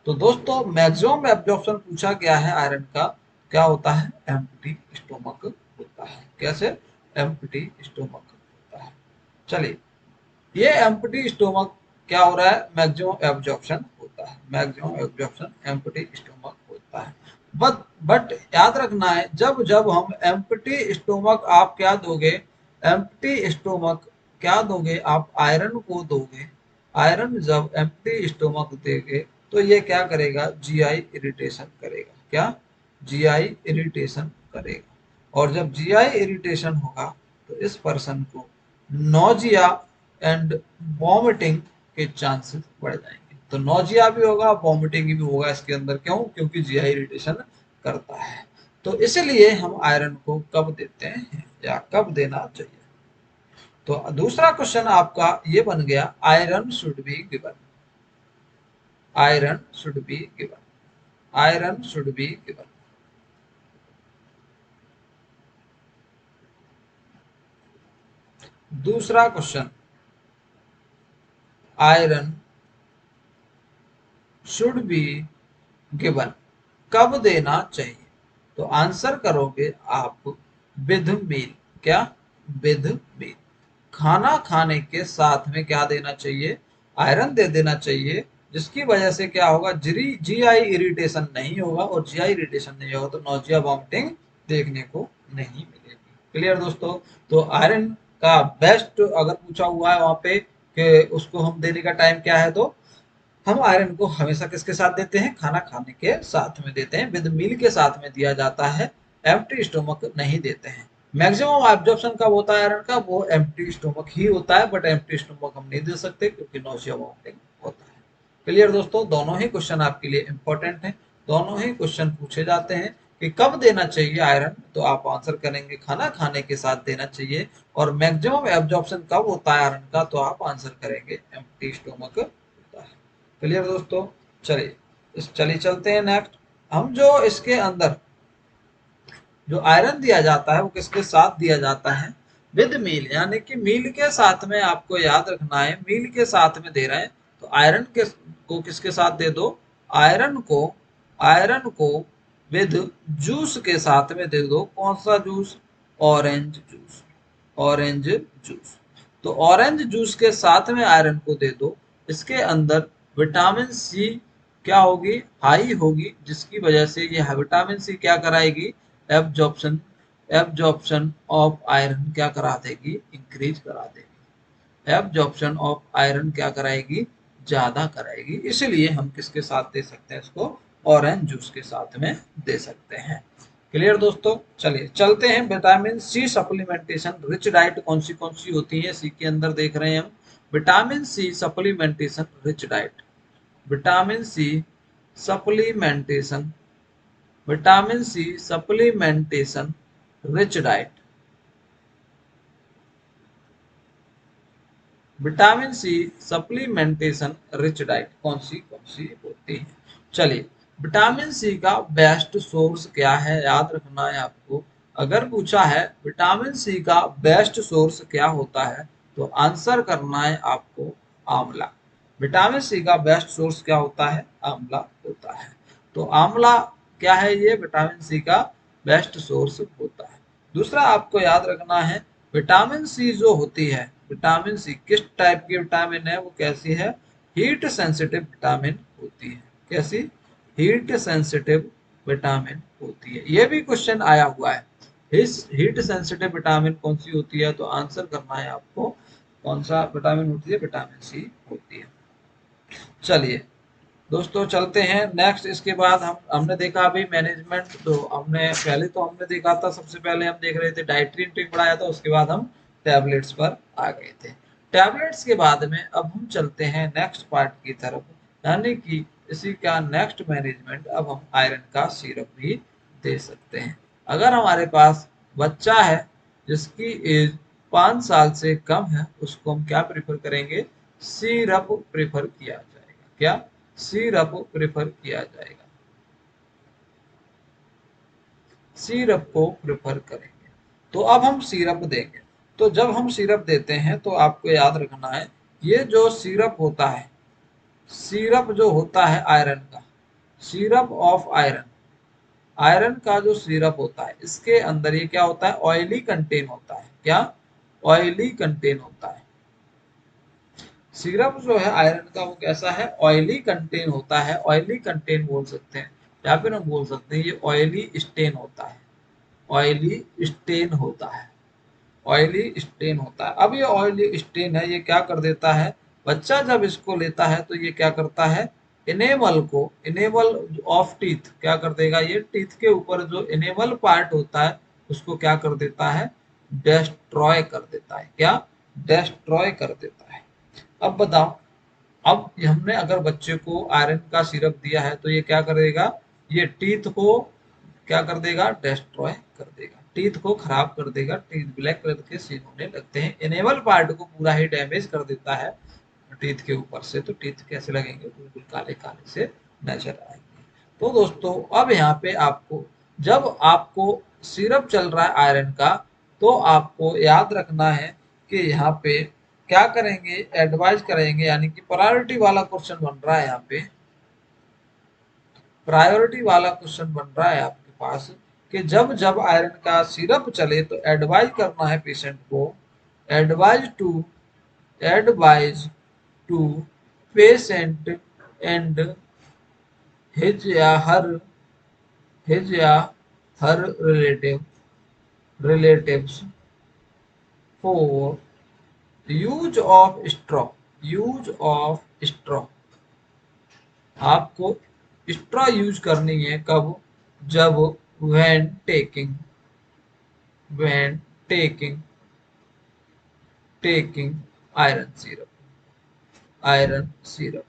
तो दोस्तों मैक्सिमम एब्जॉर्प्शन पूछा गया है आयरन का, क्या होता है, एम्प्टी स्टोमक होता है। कैसे, एम्प्टी स्टोमक होता है। चलिए ये एम्प्टी स्टोमक क्या हो रहा है, मैक्सिमम एब्जॉर्प्शन होता है, मैक्सिमम एब्जॉर्प्शन एम्प्टी स्टोमक होता है। बट याद रखना है जब जब हम एम्प्टी स्टोमक आप क्या दोगे, एम्प्टी स्टोमक क्या दोगे आप, आयरन को दोगे। आयरन जब एम्प्टी स्टोमक देंगे तो ये क्या करेगा, जीआई इरिटेशन करेगा। क्या, जीआई इरिटेशन करेगा। और जब जीआई इरिटेशन होगा तो इस पर्सन को नोजिया एंड वॉमिटिंग के चांसेस बढ़ जाएंगे। तो नोजिया भी होगा, वॉमिटिंग भी होगा इसके अंदर। क्यों, क्योंकि जीआई इरिटेशन करता है। तो इसलिए हम आयरन को कब देते हैं या कब देना चाहिए। तो दूसरा क्वेश्चन आपका ये बन गया, iron should be given, iron should be given, iron should be given. दूसरा question, iron should be given, कब देना चाहिए। तो आंसर करोगे आप विद मील। क्या, विद मील। खाना खाने के साथ में क्या देना चाहिए, आयरन दे देना चाहिए, जिसकी वजह से क्या होगा, जीआई इरिटेशन नहीं होगा। और जीआई इरिटेशन नहीं होगा तो नोजिया वॉमिटिंग देखने को नहीं मिलेगी। क्लियर दोस्तों। तो आयरन का बेस्ट अगर पूछा हुआ है वहां पे कि उसको हम देने का टाइम क्या है, तो हम आयरन को हमेशा किसके साथ देते हैं, खाना खाने के साथ में देते हैं, विद मील के साथ में दिया जाता है, एम्प्टी स्टोमक नहीं देते हैं। मैक्सिमम एब्जॉर्प्शन कब होता है आयरन का, वो एम्प्टी स्टोमक ही होता है, बट एम्प्टी स्टोमक हम नहीं दे सकते क्योंकि नौसिया वॉमिटिंग होता है। क्लियर दोस्तों, दोनों ही क्वेश्चन आपके लिए इंपॉर्टेंट हैं, दोनों ही क्वेश्चन पूछे जाते हैं कि कब देना चाहिए आयरन, तो आप आंसर करेंगे खाना खाने के साथ देना चाहिए। और मैक्सिमम एब्जॉर्प्शन कब होता है आयरन का, तो आप आंसर करेंगे एम्प्टी स्टोमक होता है। क्लियर दोस्तों? चलिए चलते हैं नेक्स्ट। हम जो इसके अंदर जो आयरन दिया जाता है वो किसके साथ दिया जाता है, विद मील, यानी कि मील के साथ में। आपको याद रखना है मील के साथ में दे रहे हैं, तो आयरन के को किसके साथ दे दो, आयरन को आयरन को विद जूस के साथ में दे दो। कौन सा juice, orange juice, orange juice. तो ऑरेंज जूस के साथ में आयरन को दे दो। इसके अंदर विटामिन सी क्या होगी, हाई होगी, जिसकी वजह से ये विटामिन सी क्या कराएगी, एब्जॉर्प्शन एब्जॉर्प्शन ऑफ आयरन क्या करा देगी, इंक्रीज करा देगी। एब्जॉर्प्शन ऑफ आयरन क्या कराएगी, ज्यादा कराएगी। इसलिए हम किसके साथ दे सकते हैं इसको, ऑरेंज जूस के साथ में दे सकते हैं। क्लियर दोस्तों? चलिए चलते हैं। Vitamin C supplementation rich diet कौन सी होती है, सी के अंदर देख रहे हैं हम vitamin C supplementation rich diet. Vitamin C supplementation vitamin C supplementation rich diet. Vitamin C supplementation rich diet कौन सी होती है। चलिए, विटामिन सी का बेस्ट सोर्स क्या है, याद रखना है आपको। अगर पूछा है विटामिन सी का बेस्ट सोर्स क्या होता है, तो आंसर करना है आपको आंवला। विटामिन सी का बेस्ट सोर्स क्या होता है, आंवला होता है। तो आंवला क्या है, ये विटामिन सी का बेस्ट सोर्स होता है। दूसरा आपको याद रखना है, विटामिन सी जो होती है, विटामिन सी किस टाइप की विटामिन है, वो कैसी है, हीट सेंसिटिव विटामिन होती है। कैसी, हीट सेंसिटिव विटामिन होती है। ये भी क्वेश्चन आया हुआ है, इस हीट सेंसिटिव विटामिन कौन सी होती है, तो आंसर करना है आपको कौन सा विटामिन होती है, विटामिन सी होती है। चलिए दोस्तों चलते हैं नेक्स्ट। इसके बाद हमने देखा अभी मैनेजमेंट, तो हमने देखा था, सबसे पहले हम देख रहे थे डाइटरी इंटेक बढ़ाया था, उसके बाद हम टैबलेट्स पर आ गए थे। टैबलेट्स के बाद में अब हम चलते हैं नेक्स्ट पार्ट की तरफ, यानी कि इसी का नेक्स्ट मैनेजमेंट। अब हम आयरन का सिरप भी दे सकते हैं। अगर हमारे पास बच्चा है जिसकी एज 5 साल से कम है, उसको हम क्या प्रेफर करेंगे, सिरप प्रेफर किया जाएगा। क्या, सिरप प्रेफर किया जाएगा, सिरप को प्रेफर करेंगे। तो अब हम सिरप देंगे। तो जब हम सिरप देते हैं तो आपको याद रखना है, ये जो सिरप होता है, सिरप जो होता है आयरन का, सिरप ऑफ आयरन, आयरन का जो सिरप होता है, इसके अंदर ये क्या होता है, ऑयली कंटेन होता है। क्या, ऑयली कंटेन होता है। सिरप जो है आयरन का वो कैसा है, ऑयली कंटेन होता है। ऑयली कंटेन बोल सकते हैं, या फिर हम बोल सकते हैं ये ऑयली स्टेन होता है। ऑयली स्टेन होता है, ऑयली स्टेन होता है। अब ये ऑयली स्टेन है, ये क्या कर देता है, बच्चा जब इसको लेता है तो ये क्या करता है, इनेमल को, इनेमल ऑफ टीथ क्या कर देगा, ये टीथ के ऊपर जो इनेमल पार्ट होता है उसको क्या कर देता है, डेस्ट्रॉय कर देता है। क्या, डेस्ट्रॉय कर देता है। अब बताओ, अब हमने अगर बच्चे को आयरन का सिरप दिया है तो ये क्या करेगा, ये टीथ को क्या कर देगा, डिस्ट्रॉय कर देगा, टीथ को खराब कर देगा। टीथ ब्लैक कलर के सीन होने लगते हैं, इनेबल पार्ट को पूरा ही डैमेज कर देता है टीथ के ऊपर से। तो टीथ कैसे लगेंगे, बिल्कुल काले काले से नजर आएंगे। तो दोस्तों अब यहाँ पे आपको, जब आपको सिरप चल रहा है आयरन का, तो आपको याद रखना है कि यहाँ पे क्या करेंगे, एडवाइज करेंगे, यानी कि प्रायोरिटी वाला क्वेश्चन बन रहा है यहाँ पे, प्रायोरिटी वाला क्वेश्चन बन रहा है आपके पास, कि जब जब आयरन का सिरप चले तो एडवाइज करना है पेशेंट को, advise to advise to patient and his या हर हिज या her relatives for use of straw, use of straw. आपको स्ट्रॉ यूज करनी है कब, जब when taking, when taking taking iron syrup, iron syrup.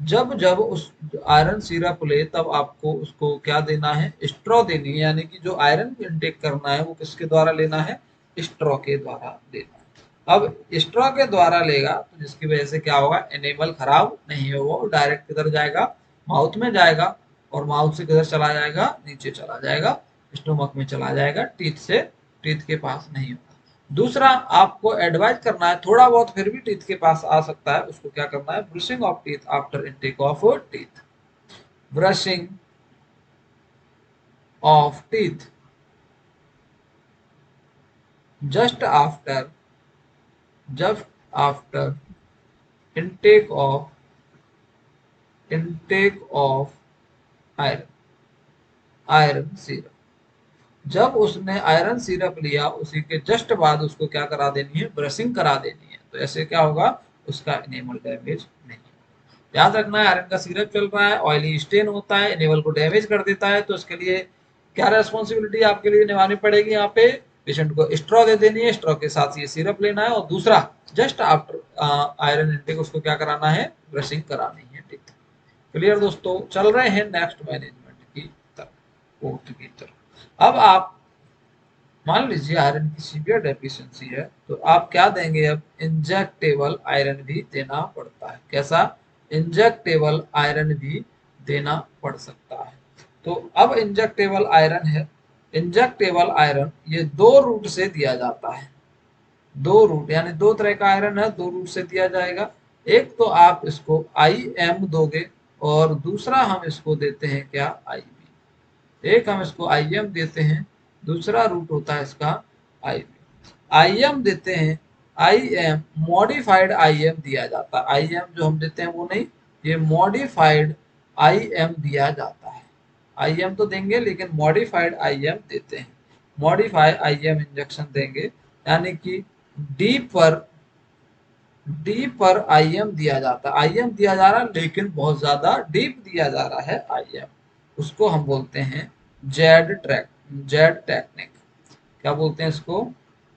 जब जब उस आयरन सिरप ले तब आपको उसको क्या देना है, स्ट्रॉ देनी है, यानी कि जो आयरन इनटेक करना है वो किसके द्वारा लेना है, स्ट्रॉ के द्वारा लेना है। अब स्ट्रॉ के द्वारा लेगा तो जिसकी वजह से क्या होगा, एनिमल खराब नहीं होगा, वो डायरेक्ट किधर जाएगा, माउथ में जाएगा, और माउथ से किधर चला जाएगा, नीचे चला जाएगा, स्टोमक में चला जाएगा, टीथ से, टीथ के पास नहीं होगा। दूसरा आपको एडवाइज करना है, थोड़ा बहुत फिर भी टीथ के पास आ सकता है, उसको क्या करना है, brushing of teeth after intake of teeth, brushing of teeth just after, just after intake of, intake of iron, iron syrup. जब उसने आयरन सिरप लिया उसी के जस्ट बाद उसको क्या करा देनी है, ब्रशिंग करा देनी है, तो ऐसे क्या होगा, उसका एनिमल डैमेज नहीं। याद रखना है, आयरन का सिरप चल रहा है, ऑयली स्टेन होता है, एनिमल को डैमेज कर देता है, तो इसके लिए क्या रेस्पॉन्सिबिलिटी आपके लिए निभानी पड़ेगी, यहाँ पे पेशेंट को स्ट्रॉ दे देनी है, स्ट्रॉ के साथ ये सिरप लेना है, और दूसरा जस्ट आफ्टर आयरन इनटेक उसको क्या कराना है, ब्रशिंग करानी है। ठीक, क्लियर दोस्तों, चल रहे हैं नेक्स्ट मैनेजमेंट की तरफ, फोर्थ की तरफ। अब आप मान लीजिए आयरन की सीवियर डेफिशिएंसी है, तो आप क्या देंगे, अब इंजेक्टेबल आयरन भी देना पड़ता है। कैसा, इंजेक्टेबल आयरन भी देना पड़ सकता है। तो अब इंजेक्टेबल आयरन है, इंजेक्टेबल आयरन ये दो रूट से दिया जाता है, दो रूट, यानी दो तरह का आयरन है, दो रूट से दिया जाएगा। एक तो आप इसको आई एम दोगे, और दूसरा हम इसको देते हैं क्या, आई, एक हम इसको आई एम देते हैं, दूसरा रूट होता है इसका आई बी। आई एम देते हैं, I am modified I am दिया जाता है, आई एम जो हम देते हैं वो नहीं, ये मॉडिफाइड आई एम दिया जाता है। आई एम तो देंगे लेकिन मॉडिफाइड आई एम देते हैं, मॉडिफाइड आई एम इंजेक्शन देंगे, यानी कि डी पर, डी पर आई एम दिया जाता है, आई एम दिया जा रहा है लेकिन बहुत ज्यादा डीप दिया जा रहा है आई एम, उसको हम बोलते हैं जेड ट्रैक, जेड टेक्निक। क्या बोलते हैं इसको,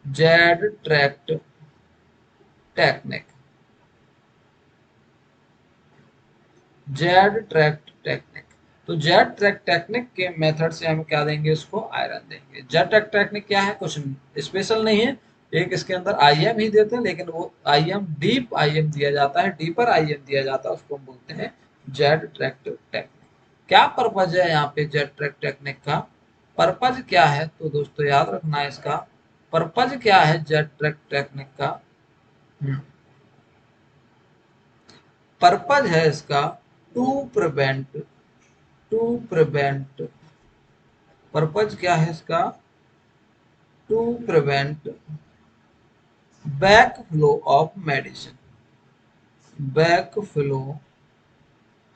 Z tract technique, Z tract technique. तो जेड ट्रैक टेक्निक के मेथड से हम क्या देंगे, उसको आयरन देंगे। जेड ट्रैक टेक्निक क्या है, कुछ स्पेशल नहीं है, एक इसके अंदर आईएम ही देते हैं, लेकिन वो आईएम डीप आईएम दिया जाता है, डीपर आईएम दिया जाता है, उसको हम बोलते हैं जेड ट्रैक टेक्निक। क्या पर्पज है यहाँ पे जेड ट्रैक टेक्निक का, पर्पज क्या है, तो दोस्तों याद रखना है इसका पर्पज क्या है जेड ट्रैक टेक्निक का। पर्पज है इसका to prevent, to prevent, purpose क्या है इसका, to prevent back flow of medicine, back flow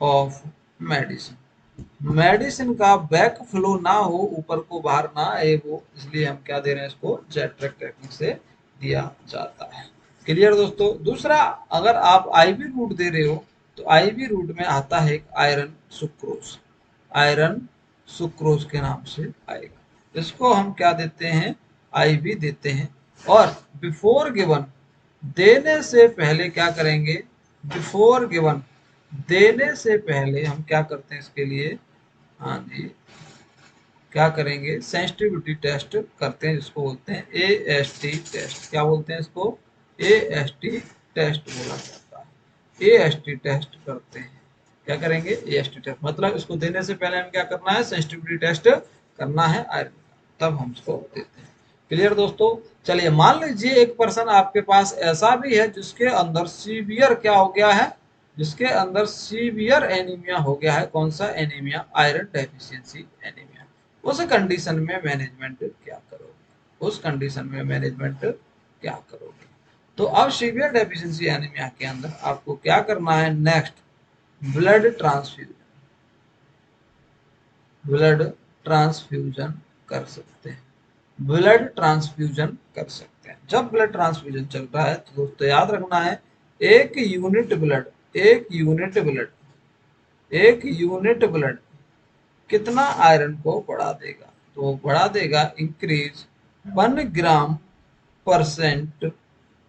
of medicine, medicine का बैक फ्लो ना हो, ऊपर को बाहर ना आए वो, इसलिए हम क्या दे रहे हैं इसको, जेट ट्रैक टेक्निक से दिया जाता है। क्लियर दोस्तों। दूसरा, अगर आप आईवी रूट दे रहे हो तो आईवी रूट में आता है एक आयरन सुक्रोज, आयरन सुक्रोज के नाम से आएगा, इसको हम क्या देते हैं, आईवी देते हैं। और बिफोर गिवन, देने से पहले क्या करेंगे, बिफोर गिवन, देने से पहले हम क्या करते हैं इसके लिए, हाँ जी, क्या करेंगे, सेंसिटिविटी टेस्ट करते हैं, जिसको बोलते हैं एएसटी टेस्ट। क्या बोलते हैं इसको, एएसटी टेस्ट बोला जाता है, एएसटी टेस्ट करते हैं। क्या करेंगे, एएसटी टेस्ट, मतलब इसको देने से पहले हम क्या करना है, सेंसिटिविटी टेस्ट करना है आयरन का, तब हम इसको देते हैं। क्लियर दोस्तों। चलिए मान लीजिए एक पर्सन आपके पास ऐसा भी है जिसके अंदर सीवियर क्या हो गया है, जिसके अंदर सीवियर एनीमिया हो गया है। कौन सा एनीमिया, आयरन डेफिशिएंसी एनीमिया। उस कंडीशन में मैनेजमेंट क्या करोगे, उस कंडीशन में मैनेजमेंट क्या करोगे। तो अब सीवियर डेफिशिएंसी एनीमिया के अंदर आपको क्या करना है, next blood transfusion, blood transfusion कर सकते हैं, ब्लड ट्रांसफ्यूजन कर सकते हैं। जब ब्लड ट्रांसफ्यूजन चल रहा है तो दोस्तों याद रखना है, एक यूनिट ब्लड, एक यूनिट ब्लड, एक यूनिट ब्लड कितना आयरन को बढ़ा देगा, तो बढ़ा देगा increase 1 gram percent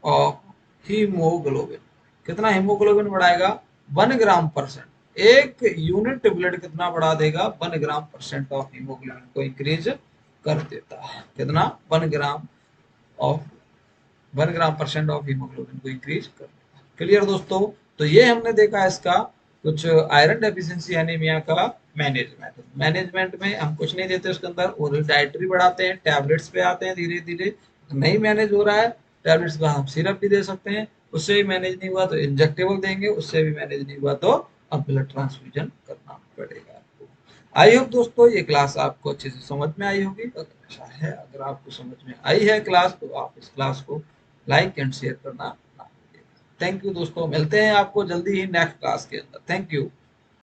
of haemoglobin. कितना हीमोग्लोबिन बढ़ाएगा, 1 ग्राम %। एक यूनिट ब्लड कितना बढ़ा देगा? 1 ग्राम % ऑफ हीमोग्लोबिन को इंक्रीज कर देता है। कितना? 1 ग्राम % ऑफ हीमोग्लोबिन को इंक्रीज कर देता है। क्लियर दोस्तों? तो ये हमने देखा इसका कुछ आयरन डेफिशिएंसी एनीमिया का मैनेजमेंट में हम कुछ नहीं देते उसके अंदर, और डाइटरी बढ़ाते हैं, टैबलेट्स पे आते हैं धीरे धीरे। नहीं मैनेज हो रहा है टैबलेट्स का, हम सिरप भी दे सकते हैं, उससे भी मैनेज नहीं हुआ तो इंजेक्टेबल देंगे, उससे भी मैनेज नहीं हुआ तो अब ब्लड ट्रांसफ्यूजन करना पड़ेगा आपको। आई होप दोस्तों ये क्लास आपको अच्छे से समझ में आई होगी। अगर ऐसा है, अगर आपको समझ में आई है क्लास, तो आप इस क्लास को लाइक एंड शेयर करना ना भूलिएगा। थैंक यू दोस्तों, मिलते हैं आपको जल्दी ही नेक्स्ट क्लास के अंदर। Thank you.